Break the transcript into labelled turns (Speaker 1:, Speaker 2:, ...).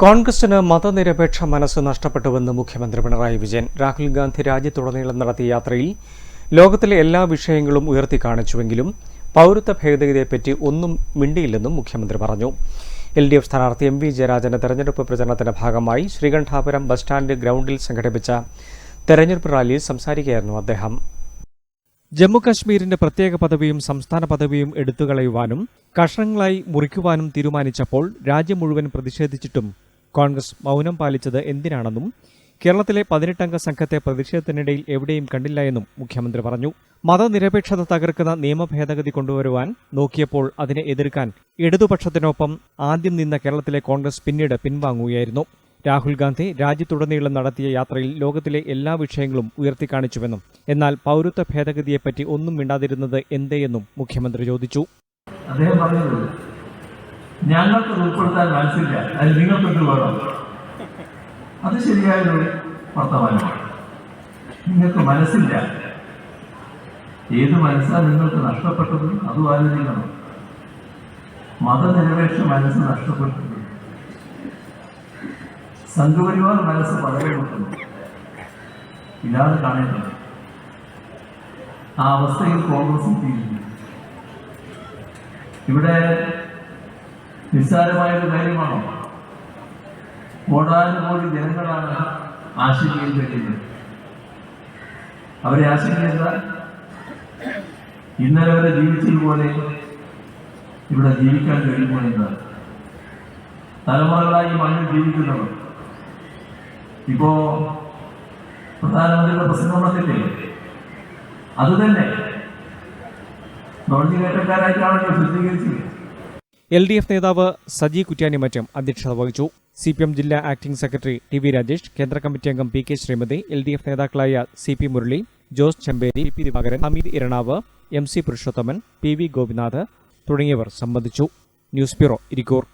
Speaker 1: കോൺഗ്രസിന് മതനിരപേക്ഷ മനസ്സ് നഷ്ടപ്പെട്ടുവെന്ന് മുഖ്യമന്ത്രി പിണറായി വിജയൻ. രാഹുൽ ഗാന്ധി രാജ്യത്തുടനീളം നടത്തിയ യാത്രയിൽ ലോകത്തിലെ എല്ലാ വിഷയങ്ങളും ഉയർത്തിക്കാണിച്ചുവെങ്കിലും പൗരത്വ ഭേദഗതിയെപ്പറ്റി ഒന്നും മിണ്ടിയില്ലെന്നും മുഖ്യമന്ത്രി പറഞ്ഞു. LDF സ്ഥാനാർത്ഥി MV ജയരാജന്റെ തെരഞ്ഞെടുപ്പ് പ്രചരണത്തിന്റെ ഭാഗമായി ശ്രീകണ്ഠാപുരം ബസ് സ്റ്റാൻഡ് ഗ്രൗണ്ടിൽ സംഘടിപ്പിച്ച തെരഞ്ഞെടുപ്പ് റാലിയിൽ സംസാരിക്കുകയായിരുന്നു അദ്ദേഹം. ജമ്മുകശ്മീരിന്റെ പ്രത്യേക പദവിയും സംസ്ഥാന പദവിയും എടുത്തുകളയുവാനും കഷണങ്ങളായി മുറിക്കുവാനും തീരുമാനിച്ചപ്പോൾ രാജ്യം മുഴുവൻ പ്രതിഷേധിച്ചിട്ടും കോൺഗ്രസ് മൗനം പാലിച്ചത് എന്തിനാണെന്നും കേരളത്തിലെ 18-അംഗ സംഘത്തെ പ്രതിഷേധത്തിനിടയിൽ എവിടെയും കണ്ടില്ല എന്നും മുഖ്യമന്ത്രി പറഞ്ഞു. മതനിരപേക്ഷത തകർക്കുന്ന നിയമഭേദഗതി കൊണ്ടുവരുവാൻ നോക്കിയപ്പോൾ അതിനെ എതിർക്കാൻ ഇടതുപക്ഷത്തിനൊപ്പം ആദ്യം നിന്ന കേരളത്തിലെ കോൺഗ്രസ് പിന്നീട് പിൻവാങ്ങുകയായിരുന്നു. രാഹുൽ ഗാന്ധി രാജ്യത്തുടനീളം നടത്തിയ യാത്രയിൽ ലോകത്തിലെ എല്ലാ വിഷയങ്ങളും ഉയർത്തിക്കാണിച്ചുവെന്നും എന്നാൽ പൗരത്വ ഭേദഗതിയെപ്പറ്റി ഒന്നും മിണ്ടാതിരുന്നത് എന്തേയെന്നും മുഖ്യമന്ത്രി ചോദിച്ചു.
Speaker 2: അദ്ദേഹം പറഞ്ഞത് ഞങ്ങൾക്ക് ഉൾപ്പെടുത്താൻ മനസ്സില്ല, അത് നിങ്ങൾക്കൊക്കെ വേണം. അത് ശരിയായൊരു വർത്തമാനമാണ്. നിങ്ങൾക്ക് മനസ്സില്ല. ഏത് മനസ്സാണ് നിങ്ങൾക്ക് നഷ്ടപ്പെട്ടത്? അതും ആലോചിക്കണം. മതനിരപേക്ഷ മനസ്സ് നഷ്ടപ്പെട്ടത്, സംഘപരിവാർ മനസ്സ് പടവെട്ടുന്നു. ഇതാണ് കാണേണ്ടത്. ആ അവസ്ഥയിൽ കോൺഗ്രസ് എത്തിയിരുന്നു. ഇവിടെ നിസ്സാരമായൊരു കാര്യമാണോ? കോടാനുകോടി ജനങ്ങളാണ് ആശങ്കയിൽ കഴിയുന്നത്. അവരെ ആശങ്കയല്ല, ഇന്നലെ വരെ ജീവിച്ചതുപോലെ ഇവിടെ ജീവിക്കാൻ കഴിയുമോ എന്നാണ്. തലമുറകളായി മണ്ണിൽ ജീവിക്കുന്നവർ ഇപ്പോ പ്രധാനമന്ത്രിയുടെ പ്രസംഗം വന്നില്ലേ, അത് തന്നെ നോൺജികേറ്റക്കാരായിട്ടാണല്ലോ ചിത്രീകരിച്ചത്.
Speaker 1: LDF നേതാവ് സജി കുറ്റ്യാനിമറ്റം അധ്യക്ഷത വഹിച്ചു. CPM ജില്ലാ ആക്ടിംഗ് സെക്രട്ടറി TV രാജേഷ്, കേന്ദ്ര കമ്മിറ്റി അംഗം PK ശ്രീമതി, LDF നേതാക്കളായ CP Murali, Jose Chemperi, PP Divakaran, Hameed Iranavu, MC Purushothaman, PV Gopinath തുടങ്ങിയവർ സംബന്ധിച്ചു. News bureau, Irikkur.